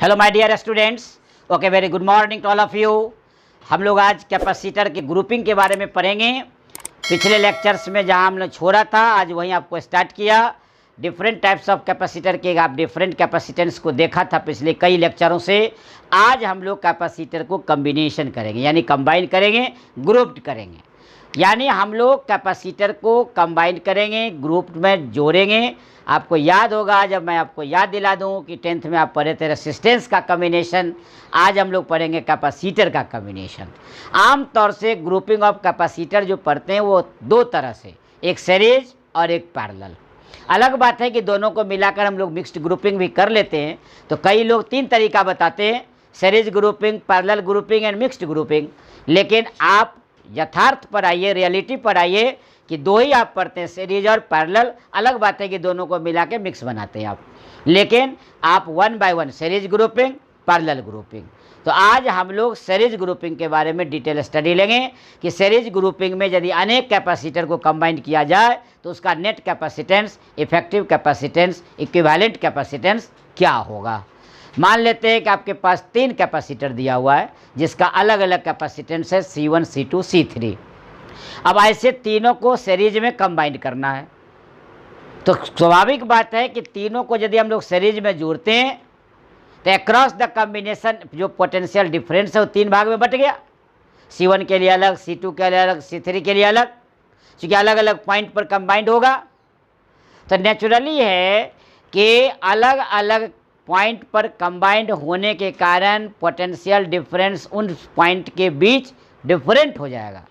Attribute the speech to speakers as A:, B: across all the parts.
A: Hello my dear students, okay very good morning to all of you. हम लोग आज capacitor की grouping के बारे में पढ़ेंगे। पिछले लेक्चर्स में जहां हमने छोड़ा था आज वहीं आपको स्टार्ट किया। डिफरेंट टाइप्स ऑफ कैपेसिटर के आप डिफरेंट कैपेसिटेंस को देखा था पिछले कई लेक्चरों से। आज हम लोग कैपेसिटर को कम्बिनेशन करेंगे, यानी कंबाइन करेंगे, ग्रुप्ड करेंगे। यानी हम लोग कैपेसिटर को कंबाइन करेंगे, ग्रुप में जोड़ेंगे। आपको याद होगा, जब मैं आपको याद दिला दूं कि 10th में आप पढ़े थे रेसिस्टेंस का कम्बिनेशन, आज हम लोग पढ़ेंगे कैपेसिटर का कम्बिनेशन। आमतौर से ग्रुपिंग ऑफ कैपेसिटर जो पढ़ते हैं वो दो तरह से, एक सीरीज और एक पैरेलल। अलग बात है कि दोनों को मिलाकर हम लोग मिक्स्ड ग्रुपिंग भी कर लेते हैं। तो कई लोग तीन तरीका बताते हैं, series grouping, parallel grouping and mixed grouping. लेकिन आप यथार्थ पर आइए, रियलिटी पर आइए कि दो ही आप पढ़ते हैं, सीरीज और पैरेलल। अलग बात है कि दोनों को मिला के मिक्स बनाते हैं आप, लेकिन आप one by one series grouping, parallel grouping. तो आज हम लोग सीरीज ग्रुपिंग के बारे में डिटेल स्टडी लेंगे कि सीरीज ग्रुपिंग में यदि अनेक कैपेसिटर को कंबाइन किया जाए तो उसका net capacitance, effective capacitance, equivalent capacitance क्या होगा। मान लेते हैं कि आपके पास तीन कैपेसिटर दिया हुआ है जिसका अलग अलग कैपेसिटेंस है C1, C2, C3। अब ऐसे तीनों को सीरीज में कंबाइन करना है तो स्वाभाविक बात है कि तीनों को यदि हम लोग सीरीज में जोड़ते हैं तो अक्रॉस द कॉम्बिनेशन जो पोटेंशियल डिफरेंस है वो तीन भाग में बट गया। C1 के लिए अलग, C2 के लिए अलग, C3 के लिए अलग, क्योंकि अलग अलग पॉइंट पर कंबाइंड होगा। तो नेचुरली है कि अलग अलग पॉइंट पर कंबाइंड होने के कारण पोटेंशियल डिफरेंस उन पॉइंट के बीच डिफरेंट हो जाएगा।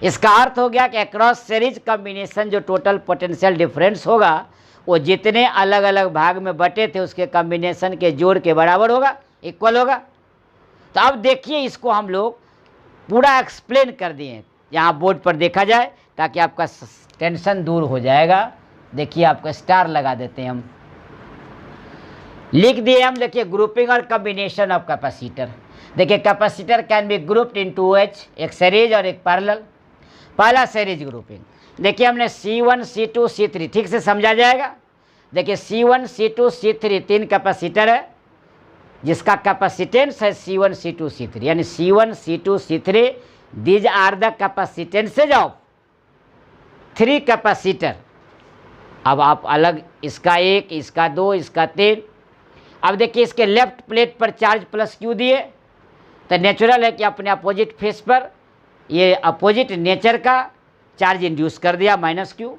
A: इसका अर्थ हो गया कि अक्रॉस सीरीज कॉम्बिनेशन जो टोटल पोटेंशियल डिफरेंस होगा वो जितने अलग अलग भाग में बटे थे उसके कॉम्बिनेशन के जोड़ के बराबर होगा, इक्वल होगा। तो अब देखिए, इसको हम लोग पूरा एक्सप्लेन कर दिए, यहाँ बोर्ड पर देखा जाए ताकि आपका टेंशन दूर हो जाएगा। देखिए, आपका स्टार लगा देते हैं, हम लिख दिए हम। देखिए, ग्रुपिंग और कॉम्बिनेशन ऑफ कैपेसिटर। देखिए, capacitor can be grouped in 2H, एक सीरीज और एक पैरेलल। पहला सीरीज ग्रुपिंग, देखिए हमने C1, C2, C3 ठीक से समझा जाएगा। देखिए C1, C2, C3 तीन कैपेसिटर है जिसका कैपेसिटेंस है C1, C2, C3, यानी C1, C2, C3 these are the capacitances of three capacitor. अब आप अलग, इसका एक, इसका दो, इसका तीन। अब देखिए, इसके लेफ्ट प्लेट पर चार्ज प्लस Q दिए तो नेचुरल है कि अपने अपोजिट फेस पर ये अपोजिट नेचर का चार्ज इंड्यूस कर दिया -Q।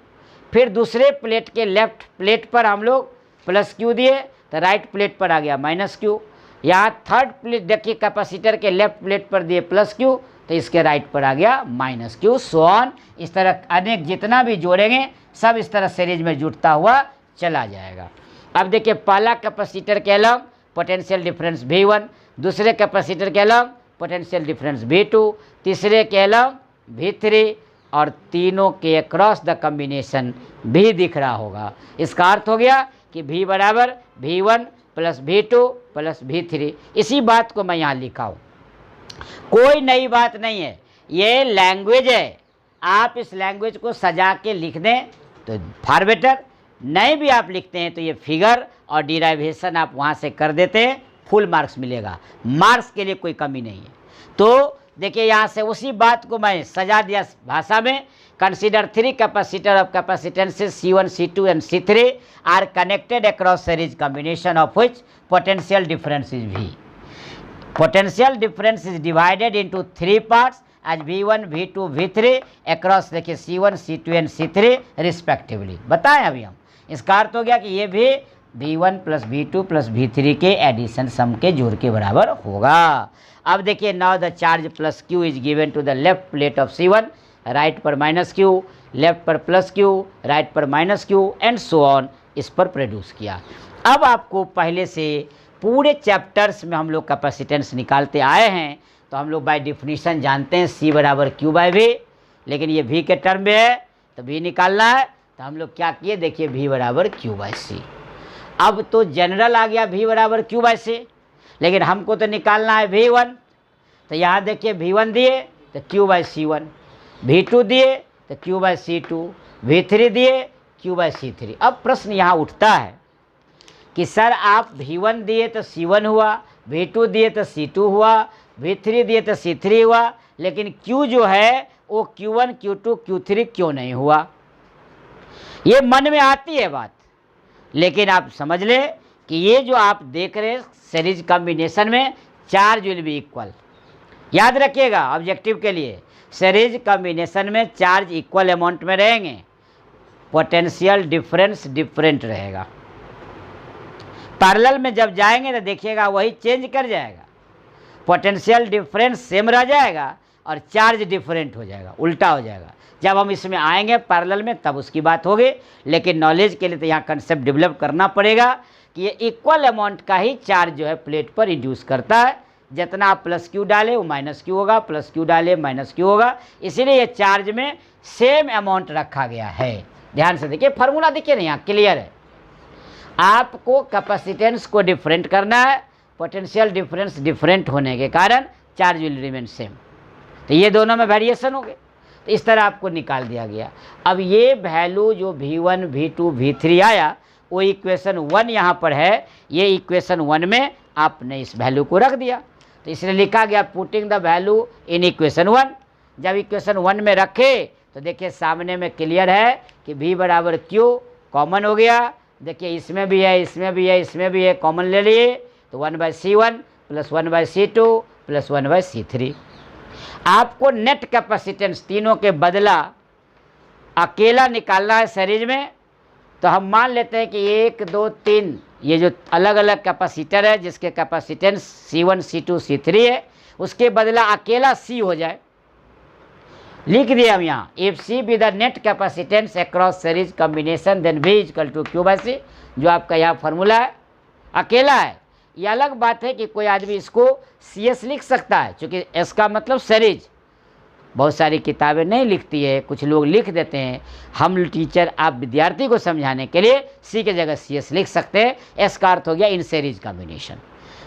A: फिर दूसरे प्लेट के लेफ्ट प्लेट पर हम लोग प्लस Q दिए तो राइट प्लेट पर आ गया -Q। यहाँ थर्ड प्लेट देखिए, कैपेसिटर के लेफ्ट प्लेट पर दिए प्लस Q तो इसके राइट पर आ गया -Q। सो ऑन, इस तरह अनेक जितना भी जोड़ेंगे सब इस तरह सीरीज में जुड़ता हुआ चला जाएगा। अब देखिए, पहला कैपेसिटर के अलग पोटेंशियल डिफरेंस V1, दूसरे कैपेसिटर के अलग पोटेंशियल डिफरेंस V2, तीसरे के अलग V3 और तीनों के अक्रॉस द कॉम्बिनेशन भी दिख रहा होगा। इसका अर्थ हो गया कि V बराबर V1 plus V2 plus V3। इसी बात को मैं यहाँ लिखा हूँ, कोई नई बात नहीं है, ये लैंग्वेज है। आप इस लैंग्वेज को सजा के लिख दें तो फार बेटर, नहीं भी आप लिखते हैं तो ये फिगर और डिराइवेशन आप वहाँ से कर देते हैं, फुल मार्क्स मिलेगा, मार्क्स के लिए कोई कमी नहीं है। तो देखिए, यहाँ से उसी बात को मैं सजा दिया भाषा में। Consider three capacitor of capacitances C1, C2 and C3 are connected across series combination of which potential difference is V। Potential difference is divided into three parts as V1, V2, V3 across देखिए C1, C2 and C3 respectively. बताएं अभी हम, इसका अर्थ हो गया कि ये भी V1 plus V2 plus V3 के एडिशन सम के जोड़ के बराबर होगा। अब देखिए, now the charge plus Q is given to the left plate of C1, right पर -Q, लेफ्ट पर प्लस Q, राइट पर -Q एंड सो ऑन, इस पर प्रोड्यूस किया। अब आपको पहले से पूरे चैप्टर्स में हम लोग कैपेसिटेंस निकालते आए हैं तो हम लोग बाय डिफिनीशन जानते हैं C बराबर Q बाय V, लेकिन ये V के टर्म में है तो V निकालना है। तो हम लोग क्या किए, देखिए V बराबर Q बाय C। अब तो जनरल आ गया V बराबर Q बाय C, लेकिन हमको तो निकालना है V1। तो यहाँ देखिए, V1 दिए तो Q बाय C1, V2 दिए तो Q बाय C2, V3 दिए Q बाय C3। अब प्रश्न यहाँ उठता है कि सर आप V1 दिए तो C1 हुआ, V2 दिए तो C2 हुआ, V3 दिए तो C3 हुआ, लेकिन Q जो है वो Q1 Q2 Q3 क्यों नहीं हुआ। ये मन में आती है बात, लेकिन आप समझ ले कि ये जो आप देख रहे हैं सीरीज कॉम्बिनेशन में चार्ज विल बी इक्वल। याद रखिएगा ऑब्जेक्टिव के लिए, सीरीज कॉम्बिनेशन में चार्ज इक्वल अमाउंट में रहेंगे, पोटेंशियल डिफरेंस डिफरेंट रहेगा। पैरेलल में जब जाएंगे तो देखिएगा वही चेंज कर जाएगा, पोटेंशियल डिफरेंस सेम रह जाएगा और चार्ज डिफरेंट हो जाएगा, उल्टा हो जाएगा। जब हम इसमें आएंगे पैरेलल में तब उसकी बात होगी, लेकिन नॉलेज के लिए तो यहाँ कंसेप्ट डेवलप करना पड़ेगा कि ये इक्वल अमाउंट का ही चार्ज जो है प्लेट पर इंड्यूस करता है। जितना आप प्लस क्यू डाले वो माइनस क्यू होगा, प्लस क्यू डाले माइनस क्यू होगा, इसीलिए ये चार्ज में सेम अमाउंट रखा गया है। ध्यान से देखिए, फार्मूला देखिए ना, यहाँ क्लियर है। आपको कैपेसिटेंस को डिफरेंट करना है, पोटेंशियल डिफरेंस डिफरेंट होने के कारण चार्ज विल रिमेन सेम, तो ये दोनों में वेरिएशन हो गए, तो इस तरह आपको निकाल दिया गया। अब ये वैल्यू जो V1 V2 V3 आया वो इक्वेशन 1 यहाँ पर है, ये इक्वेशन 1 में आपने इस वैल्यू को रख दिया, तो इसलिए लिखा गया putting the value in equation 1। जब इक्वेशन 1 में रखे तो देखिए सामने में क्लियर है कि V बराबर Q कॉमन हो गया। देखिए इसमें भी है, इसमें भी है, इसमें भी है, कॉमन ले लिए तो 1/C1 plus 1/C2 plus 1/C3। आपको नेट कैपेसिटेंस तीनों के बदला अकेला निकालना है सीरीज में, तो हम मान लेते हैं कि 1 2 3 ये जो अलग अलग कैपेसिटर है जिसके कैपेसिटेंस C1 C2 C3 है, उसके बदला अकेला C हो जाए। लिख दिए हम यहाँ, if C be the net capacitance across series combination then V equal to Q/C, जो आपका यहाँ फार्मूला है, अकेला है। ये अलग बात है कि कोई आदमी इसको CS लिख सकता है, क्योंकि S का मतलब सीरीज। बहुत सारी किताबें नहीं लिखती है, कुछ लोग लिख देते हैं। हम टीचर आप विद्यार्थी को समझाने के लिए C की जगह CS लिख सकते हैं। S का अर्थ हो गया इन सीरीज कॉम्बिनेशन,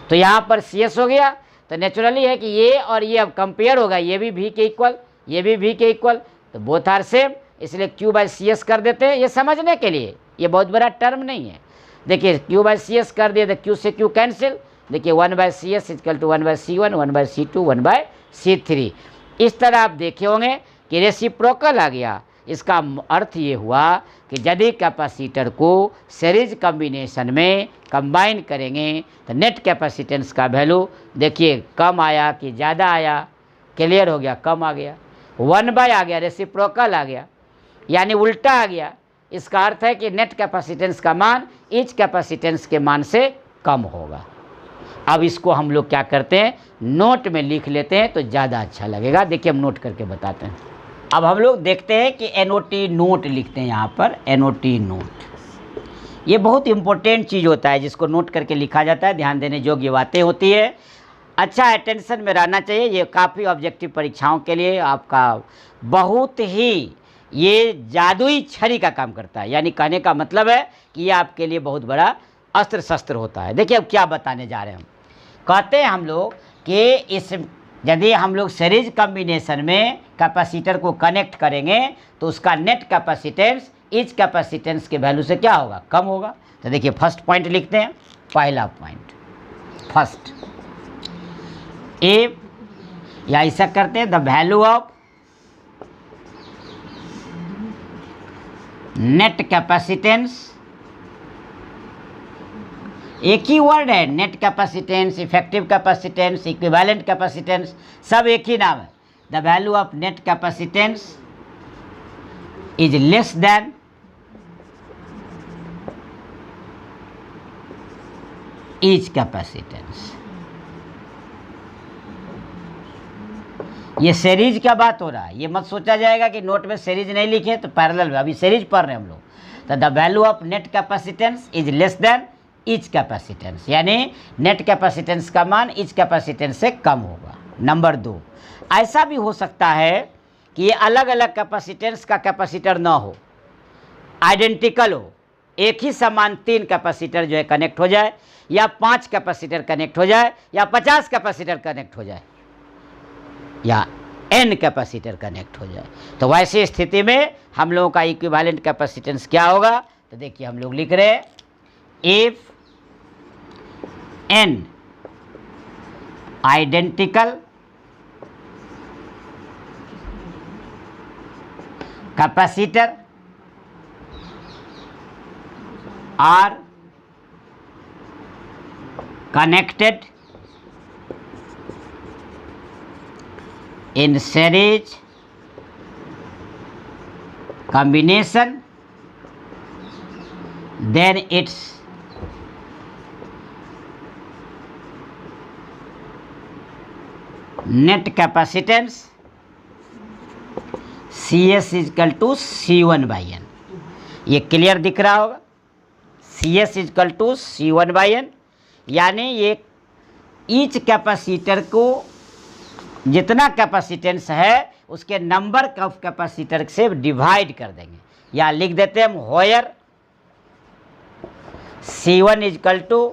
A: तो यहाँ पर CS हो गया, तो नेचुरली है कि ये और ये अब कंपेयर होगा, ये भी V के इक्वल, ये भी V के इक्वल, तो बोथ आर सेम, इसलिए Q/CS कर देते हैं। ये समझने के लिए, ये बहुत बड़ा टर्म नहीं है। देखिए Q/CS कर दिए तो Q से Q कैंसिल, देखिए 1/CS equal to 1/C1 1/C2 1/C3। इस तरह आप देखे होंगे कि रेसिप्रोकल आ गया। इसका अर्थ ये हुआ कि यदि कैपेसिटर को सीरीज कॉम्बिनेशन में कंबाइन करेंगे तो नेट कैपेसिटेंस का वैल्यू देखिए कम आया कि ज़्यादा आया, क्लियर हो गया, कम आ गया, 1/, आ गया, रेसिप्रोकल आ गया, यानी उल्टा आ गया। इसका अर्थ है कि नेट कैपेसिटेंस का मान ईच कैपेसिटेंस के मान से कम होगा। अब इसको हम लोग क्या करते हैं, नोट में लिख लेते हैं तो ज़्यादा अच्छा लगेगा। देखिए हम नोट करके बताते हैं। अब हम लोग देखते हैं कि NOT नोट लिखते हैं यहाँ पर, NOT नोट। ये बहुत इम्पोर्टेंट चीज़ होता है जिसको नोट करके लिखा जाता है, ध्यान देने योग्य बातें होती है, अच्छा अटेंशन में रहना चाहिए। ये काफ़ी ऑब्जेक्टिव परीक्षाओं के लिए आपका बहुत ही ये जादुई छड़ी का काम करता है, यानी कहने का मतलब है कि ये आपके लिए बहुत बड़ा अस्त्र शस्त्र होता है। देखिए अब क्या बताने जा रहे हैं हम, कहते हैं हम लोग कि इस यदि हम लोग सीरीज कॉम्बिनेशन में कैपेसिटर को कनेक्ट करेंगे तो उसका नेट कैपेसिटेंस ईच कैपेसिटेंस के वैल्यू से क्या होगा, कम होगा। तो देखिए फर्स्ट पॉइंट लिखते हैं, पहला पॉइंट फर्स्ट ए, या ऐसा करते हैं the value of net capacitance, एक ही वर्ड है, net capacitance, effective capacitance, equivalent capacitance, सब एक ही नाम है। The value of net capacitance is less than each capacitance. ये सीरीज का बात हो रहा है, ये मत सोचा जाएगा कि नोट में सीरीज नहीं लिखे तो पैरेलल में, अभी सीरीज पढ़ रहे हैं हम लोग। तो the value of net capacitance is less than each capacitance, यानी नेट कैपेसिटेंस का मान ईच कैपेसिटेंस से कम होगा। नंबर 2, ऐसा भी हो सकता है कि ये अलग अलग कैपेसिटेंस का कैपेसिटर ना हो, आइडेंटिकल हो, एक ही समान 3 कैपेसिटर जो है कनेक्ट हो जाए, या 5 कैपेसिटर कनेक्ट हो जाए, या 50 कैपेसिटर कनेक्ट हो जाए, या n कैपेसिटर कनेक्ट हो जाए। तो वैसी स्थिति में हम लोगों का इक्विवेलेंट कैपेसिटेंस क्या होगा, तो देखिए हम लोग लिख रहे हैं if n identical capacitor are connected in series combination, then its net capacitance CS is equal to C1/N। ये क्लियर दिख रहा होगा, CS is equal to C1/N, यानी ये ईच कैपेसिटर को जितना कैपेसिटेंस है उसके नंबर ऑफ कैपेसिटर से डिवाइड कर देंगे, या लिख देते हैं हम where C1 is equal to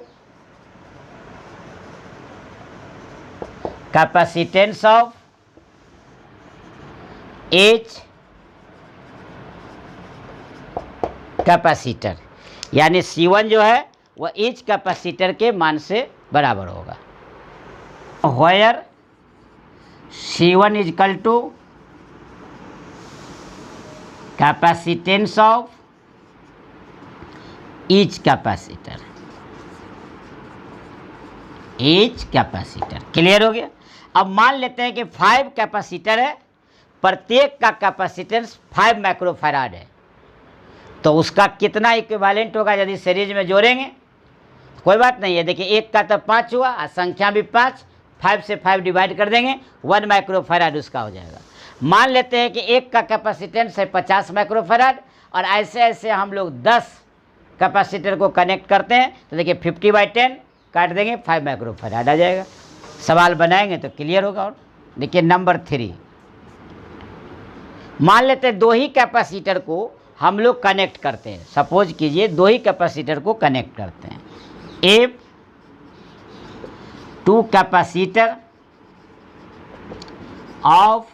A: capacitance of each capacitor, यानी C1 जो है वह एच कैपेसिटर के मान से बराबर होगा। Where C1 is equal to capacitance of each capacitor, each capacitor. Clear हो गया। अब मान लेते हैं कि 5 कैपेसिटर है, प्रत्येक का कैपेसिटेंस 5 माइक्रोफैराड है, तो उसका कितना इक्विवेलेंट होगा यदि सीरीज में जोड़ेंगे? कोई बात नहीं है, देखिए एक का तो 5 हुआ और संख्या भी 5, 5 से 5 डिवाइड कर देंगे, 1 माइक्रोफैराड उसका हो जाएगा। मान लेते हैं कि एक का कैपेसिटेंस है 50 माइक्रोफैराड, और ऐसे ऐसे हम लोग 10 कैपेसिटर को कनेक्ट करते हैं, तो देखिए 50/10 काट देंगे, 5 माइक्रोफैराड आ जाएगा। सवाल बनाएंगे तो क्लियर होगा। और देखिए नंबर 3, मान लेते हैं 2 ही कैपेसिटर को हम लोग कनेक्ट करते हैं। सपोज कीजिए 2 ही कैपेसिटर को कनेक्ट करते हैं। ए 2 capacitor of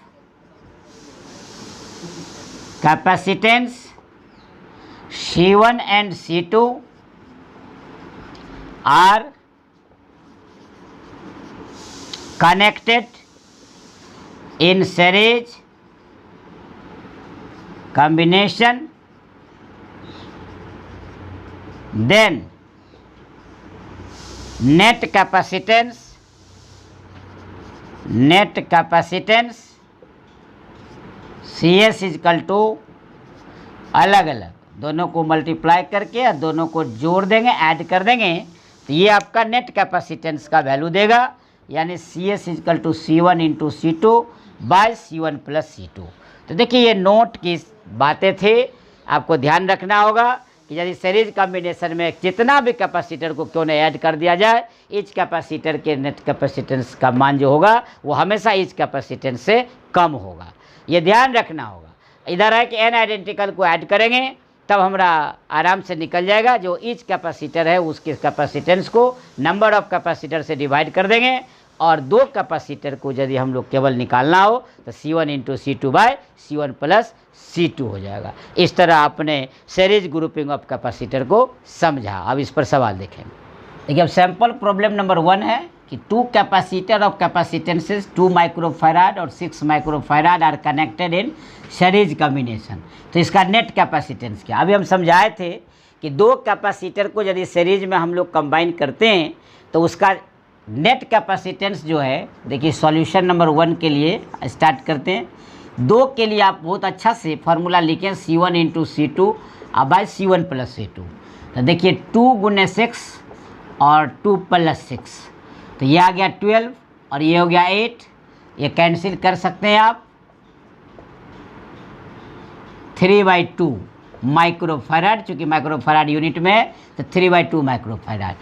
A: capacitance C1 and C2 are connected in series combination, then net capacitance CS is equal to अलग अलग दोनों को मल्टीप्लाई करके दोनों को जोड़ देंगे, ऐड कर देंगे, तो ये आपका नेट कैपेसिटेंस का वैल्यू देगा, यानी CS is equal to C1 into C2 by C1 plus C2। तो देखिए ये नोट की बातें थे, आपको ध्यान रखना होगा कि यदि सीरीज कॉम्बिनेशन में जितना भी कैपेसिटर को क्यों नहीं ऐड कर दिया जाए, ईच कैपेसिटर के नेट कैपेसिटेंस का मान जो होगा वो हमेशा ईच कैपेसिटेंस से कम होगा, ये ध्यान रखना होगा। इधर है कि n आइडेंटिकल को ऐड करेंगे तब हमारा आराम से निकल जाएगा, जो ईच कैपेसिटर है उसके कैपेसिटेंस को नंबर ऑफ कैपेसिटर से डिवाइड कर देंगे, और 2 कैपेसिटर को यदि हम लोग केवल निकालना हो तो C1 into C2 by C1 plus C2 हो जाएगा। इस तरह आपने सीरीज ग्रुपिंग ऑफ कैपेसिटर को समझा। अब इस पर सवाल देखें। देखिए अब सैम्पल प्रॉब्लम नंबर 1 है कि 2 कैपेसिटर ऑफ कैपेसिटेंसेस 2 माइक्रोफैराड और 6 microfarad are connected in series combination. तो इसका नेट कैपेसिटेंस क्या? अभी हम समझाए थे कि 2 कैपेसिटर को यदि सीरीज में हम लोग कंबाइन करते हैं तो उसका नेट कैपेसिटेंस जो है, देखिए सॉल्यूशन नंबर 1 के लिए स्टार्ट करते हैं। 2 के लिए आप बहुत अच्छा से फार्मूला लिखें, C1 into C2 by C1 plus C2। तो देखिए 2 गुने 6 और 2 प्लस 6, तो ये आ गया 12 और ये हो गया 8, ये कैंसिल कर सकते हैं आप। 3/2 माइक्रोफैराड, चूँकि माइक्रोफैराड यूनिट में है तो 3/2 माइक्रोफैराड।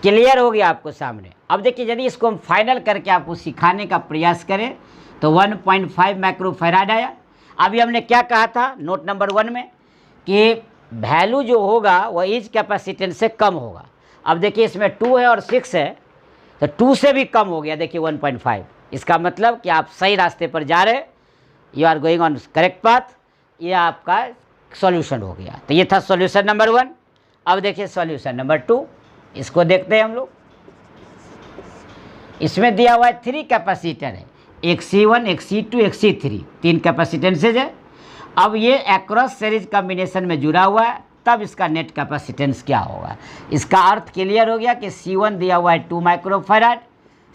A: क्लियर हो गया आपको सामने। अब देखिए यदि इसको हम फाइनल करके आपको सिखाने का प्रयास करें तो 1.5 माइक्रोफैराड आया। अभी हमने क्या कहा था नोट नंबर 1 में कि वैल्यू जो होगा वह ईच कैपेसिटेंस से कम होगा। अब देखिए इसमें 2 है और 6 है, तो 2 से भी कम हो गया, देखिए 1.5। इसका मतलब कि आप सही रास्ते पर जा रहे, you are going on correct path, ये आपका सॉल्यूशन हो गया। तो ये था सॉल्यूशन नंबर 1। अब देखिए सॉल्यूशन नंबर 2, इसको देखते हैं हम लोग। इसमें दिया हुआ है 3 कैपेसिटर है, एक C1, एक C2, एक C3, 3 कैपेसिटेंसेज है। अब ये एक्रॉस सीरीज कॉम्बिनेशन में जुड़ा हुआ है, तब इसका नेट कैपेसिटेंस क्या होगा। इसका अर्थ क्लियर हो गया कि C1 दिया हुआ है 2 माइक्रोफैराड,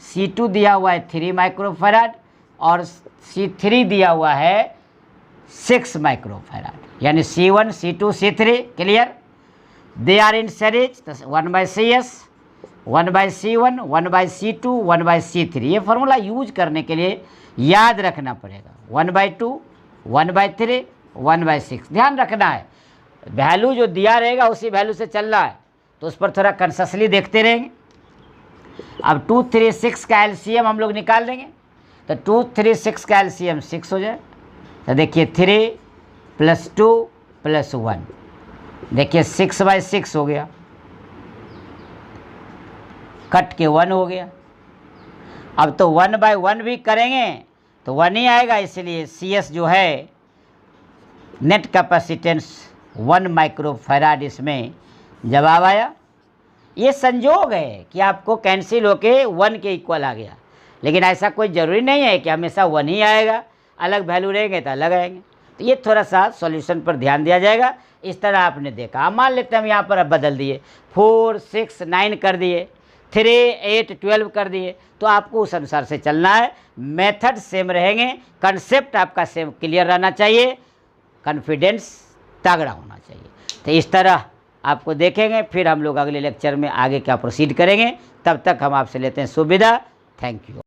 A: C2 दिया हुआ है 3 माइक्रोफैराड और C3 दिया हुआ है 6 माइक्रोफैराड, यानी C1, C2, C3 clear. They are in series, 1/CS, 1/C1, 1/C2, 1/C3। ये फार्मूला यूज करने के लिए याद रखना पड़ेगा, 1/2, 1/3, 1/6 ध्यान रखना है। वैल्यू जो दिया रहेगा उसी वैल्यू से चलना है, तो उस पर थोड़ा कंससली देखते रहेंगे। अब 2, 3, 6 का एलसीएम हम लोग निकाल देंगे, तो 2, 3, 6 का एलसीएम 6 हो जाए। तो देखिए 3 + 2 + 1, देखिए 6/6 हो गया, कट के 1 हो गया। अब तो 1/1 भी करेंगे तो 1 ही आएगा, इसलिए CS जो है नेट कैपेसिटेंस 1 माइक्रोफैराड इसमें जवाब आया। ये संजोग है कि आपको कैंसिल होके 1 के इक्वल आ गया, लेकिन ऐसा कोई ज़रूरी नहीं है कि हमेशा 1 ही आएगा, अलग वैल्यू रहेंगे तो अलग आएंगे। तो ये थोड़ा सा सॉल्यूशन पर ध्यान दिया जाएगा। इस तरह आपने देखा, अब मान लेते हैं हम यहाँ पर अब बदल दिए, 4, 6, 9 कर दिए, 3, 8, 12 कर दिए, तो आपको उस अनुसार से चलना है। मेथड सेम रहेंगे, कंसेप्ट आपका सेम क्लियर रहना चाहिए, कॉन्फिडेंस तगड़ा होना चाहिए। तो इस तरह आपको देखेंगे, फिर हम लोग अगले लेक्चर में आगे क्या प्रोसीड करेंगे। तब तक हम आपसे लेते हैं सुविधा। Thank you.